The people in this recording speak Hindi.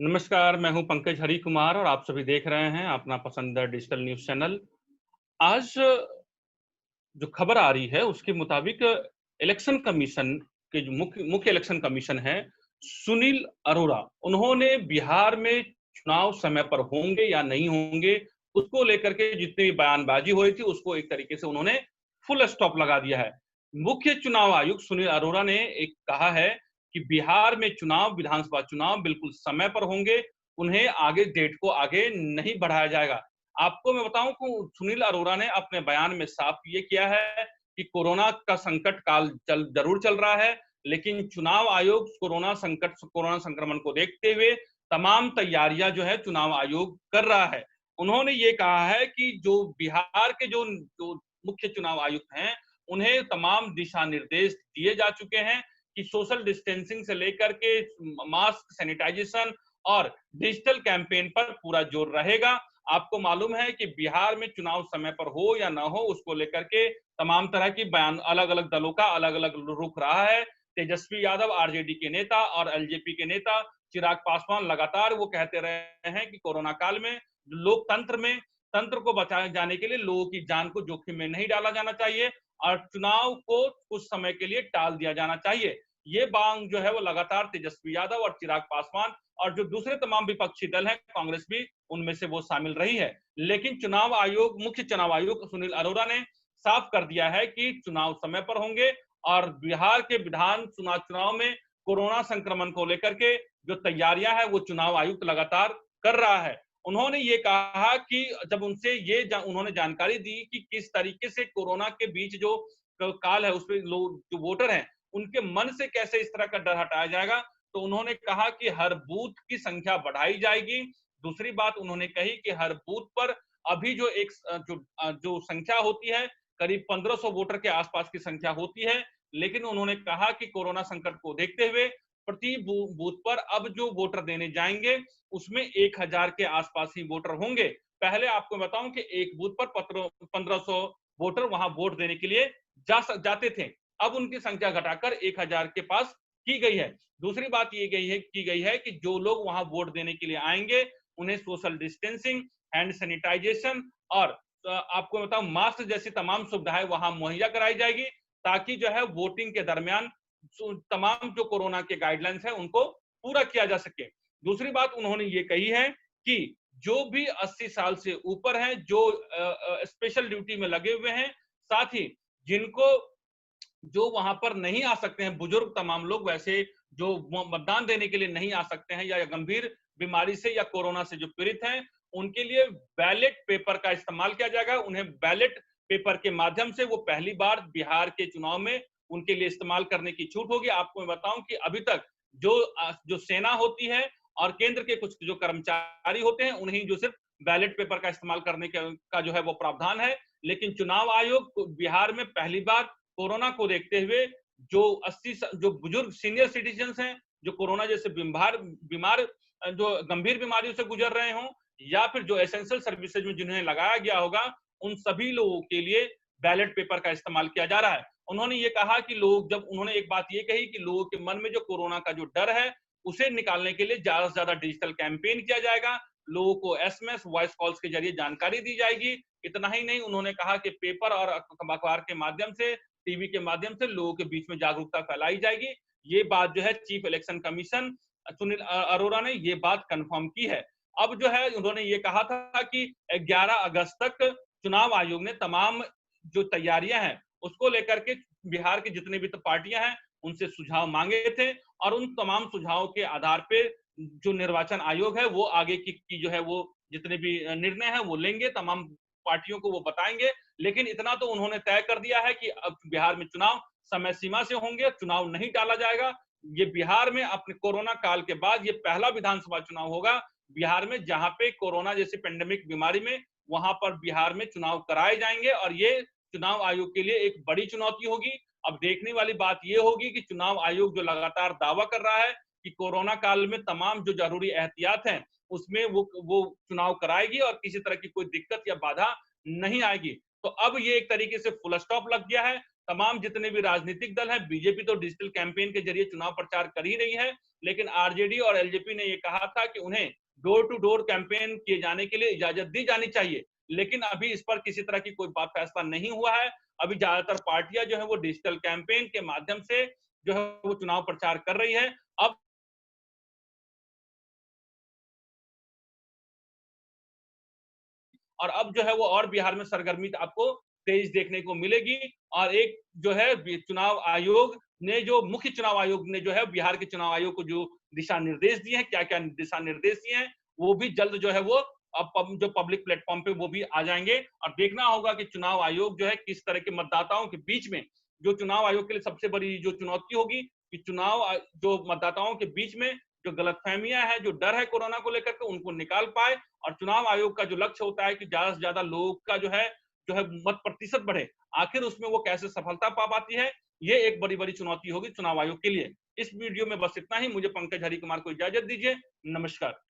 नमस्कार, मैं हूं पंकज हरी कुमार और आप सभी देख रहे हैं अपना पसंदीदा डिजिटल न्यूज़ चैनल। आज जो खबर आ रही है उसके मुताबिक इलेक्शन कमीशन के जो मुख्य मुख्य इलेक्शन कमीशन है, सुनील अरोड़ा, उन्होंने बिहार में चुनाव समय पर होंगे या नहीं होंगे, उसको लेकर के जितनी बयानबाजी हो रही थी, उसको एक तरीके से उन्होंने फुल स्टॉप लगा दिया है। मुख्य चुनाव आयुक्त सुनील अरोड़ा ने एक कहा है कि बिहार में चुनाव, विधानसभा चुनाव बिल्कुल समय पर होंगे, उन्हें आगे डेट को आगे नहीं बढ़ाया जाएगा। आपको मैं बताऊं कि सुनील अरोड़ा ने अपने बयान में साफ ये किया है कि कोरोना का संकट काल जरूर चल रहा है, लेकिन चुनाव आयोग कोरोना संक्रमण को देखते हुए तमाम तैयारियां जो है चुनाव आयोग कर रहा है। उन्होंने ये कहा है कि जो बिहार के जो मुख्य चुनाव आयुक्त हैं, उन्हें तमाम दिशा निर्देश दिए जा चुके हैं कि सोशल डिस्टेंसिंग से लेकर के मास्क, सैनिटाइजेशन और डिजिटल कैंपेन पर पूरा जोर रहेगा। आपको मालूम है कि बिहार में चुनाव समय पर हो या ना हो, उसको लेकर के तमाम तरह की बयान अलग-अलग दलों का अलग-अलग रुख रहा है। तेजस्वी यादव आरजेडी के नेता और एलजेपी के नेता चिराग पासवान लगातार वो कहते रहे हैं कि कोरोना काल में लोकतंत्र में तंत्र को बचाए जाने के लिए लोगों की जान को जोखिम में नहीं डाला जाना चाहिए और चुनाव को कुछ समय के लिए टाल दिया जाना चाहिए। ये मांग जो है वो लगातार तेजस्वी यादव और चिराग पासवान और जो दूसरे तमाम विपक्षी दल हैं, कांग्रेस भी उनमें से वो शामिल रही है। लेकिन मुख्य चुनाव आयोग सुनील अरोड़ा ने साफ कर दिया है कि चुनाव समय पर होंगे और बिहार के विधान चुनाव में कोरोना संक्रमण को लेकर के जो तैयारियां हैं वो चुनाव आयुक्त लगातार कर रहा है। उन्होंने ये कहा कि जब उनसे उन्होंने जानकारी दी कि किस तरीके से कोरोना के बीच जो काल है उसमें लोग जो वोटर हैं उनके मन से कैसे इस तरह का डर हटाया जाएगा, तो उन्होंने कहा कि हर बूथ की संख्या बढ़ाई जाएगी। दूसरी बात उन्होंने कही कि हर बूथ पर अभी जो संख्या होती है करीब 1500 वोटर के आसपास की संख्या होती है, लेकिन उन्होंने कहा कि कोरोना संकट को देखते हुए प्रति बूथ पर अब जो वोटर देने जाएंगे उसमें 1000 के आसपास ही वोटर होंगे। पहले आपको बताऊं कि एक बूथ पर 1500 वोटर वहां वोट देने के लिए जाते थे, अब उनकी संख्या घटाकर 1000 के पास की गई है। दूसरी बात ये की गई है कि जो लोग वहां वोट देने के लिए आएंगे उन्हें सोशल डिस्टेंसिंग, हैंड सैनिटाइजेशन और आपको बताऊं मास्क जैसी तमाम सुविधाएं वहां मुहैया कराई जाएगी ताकि जो है वोटिंग के दरमियान तमाम जो कोरोना के गाइडलाइंस है उनको पूरा किया जा सके। दूसरी बात उन्होंने ये कही है कि जो भी 80 साल से ऊपर हैं, जो स्पेशल ड्यूटी में लगे हुए हैं, साथ ही जिनको जो वहां पर नहीं आ सकते हैं, बुजुर्ग तमाम लोग वैसे जो मतदान देने के लिए नहीं आ सकते हैं या गंभीर बीमारी से या कोरोना से जो पीड़ित हैं, उनके लिए बैलेट पेपर का इस्तेमाल किया जाएगा। उन्हें बैलेट पेपर के माध्यम से वो पहली बार बिहार के चुनाव में उनके लिए इस्तेमाल करने की छूट होगी। आपको मैं बताऊं कि अभी तक जो सेना होती है और केंद्र के कुछ जो कर्मचारी होते हैं, उन्हें जो सिर्फ बैलेट पेपर का इस्तेमाल करने का जो है वो प्रावधान है। लेकिन चुनाव आयोग बिहार में पहली बार कोरोना को देखते हुए जो बुजुर्ग सीनियर सिटीजन हैं, जो कोरोना जैसे बीमार जो गंभीर बीमारियों से गुजर रहे हों या फिर जो एसेंशियल सर्विसेज में जिन्हें लगाया गया होगा, उन सभी लोगों के लिए बैलेट पेपर का इस्तेमाल किया जा रहा है। उन्होंने ये कहा कि उन्होंने एक बात ये कही कि लोगों के मन में जो कोरोना का जो डर है उसे निकालने के लिए ज्यादा से ज्यादा डिजिटल कैंपेन किया जाएगा, लोगों को एसएमएस वॉइस कॉल्स के जरिए जानकारी दी जाएगी। इतना ही नहीं, उन्होंने कहा कि पेपर और अखबार के माध्यम से, टीवी के माध्यम से लोगों के बीच में जागरूकता फैलाई जाएगी। ये बात जो है chief election commission Sunil Arora ने ये बात कंफर्म की है। अब जो है उन्होंने ये कहा था कि 11 अगस्त तक चुनाव आयोग ने तमाम जो तैयारियां हैं उसको लेकर के बिहार की जितनी भी तो पार्टियां हैं उनसे सुझाव मांगे थे और उन तमाम सुझावों के आधार पे जो निर्वाचन आयोग है वो आगे की जो है वो जितने भी निर्णय है वो लेंगे, तमाम पार्टियों को वो बताएंगे। लेकिन इतना तो उन्होंने तय कर दिया है कि अब बिहार में चुनाव समय सीमा से होंगे, चुनाव नहीं टाला जाएगा। ये बिहार में अपने कोरोना काल के बाद ये पहला विधानसभा चुनाव होगा बिहार में जहां पे कोरोना जैसी पेंडेमिक बीमारी में वहां पर बिहार में चुनाव कराए जाएंगे और ये चुनाव आयोग के लिए एक बड़ी चुनौती होगी। अब देखने वाली बात ये होगी कि चुनाव आयोग जो लगातार दावा कर रहा है कि कोरोना काल में तमाम जो जरूरी एहतियात हैं उसमें वो चुनाव कराएगी और किसी तरह की कोई दिक्कत या बाधा नहीं आएगी। तो अब ये एक तरीके से फुल स्टॉप लग गया है। तमाम जितने भी राजनीतिक दल हैं, बीजेपी तो डिजिटल कैंपेन के जरिए चुनाव प्रचार कर ही रही है, लेकिन आरजेडी और एलजेपी ने ये कहा था कि उन्हें डोर टू डोर कैंपेन किए जाने के लिए इजाजत दी जानी चाहिए, लेकिन अभी इस पर किसी तरह की कोई बात फैसला नहीं हुआ है। अभी ज्यादातर पार्टियां जो है वो डिजिटल कैंपेन के माध्यम से जो है वो चुनाव प्रचार कर रही है। अब और अब जो है वो और बिहार में सरगर्मी आपको तेज देखने को मिलेगी। और एक जो है चुनाव आयोग ने, जो मुख्य चुनाव आयोग ने जो है बिहार के चुनाव आयोग को जो दिशा निर्देश दिए हैं, क्या क्या दिशा निर्देश दिए हैं, वो भी जल्द जो है वो अब जो पब्लिक प्लेटफॉर्म पे वो भी आ जाएंगे। और देखना होगा कि चुनाव आयोग जो है किस तरह के मतदाताओं के बीच में, जो चुनाव आयोग के लिए सबसे बड़ी जो चुनौती होगी कि जो मतदाताओं के बीच में जो गलतफहमियां हैं, जो डर है कोरोना को लेकर के, उनको निकाल पाए। और चुनाव आयोग का जो लक्ष्य होता है कि ज्यादा से ज्यादा लोग का जो है मत प्रतिशत बढ़े, आखिर उसमें वो कैसे सफलता पा पाती है, ये एक बड़ी बड़ी चुनौती होगी चुनाव आयोग के लिए। इस वीडियो में बस इतना ही। मुझे पंकज हरिकुमार को इजाजत दीजिए। नमस्कार।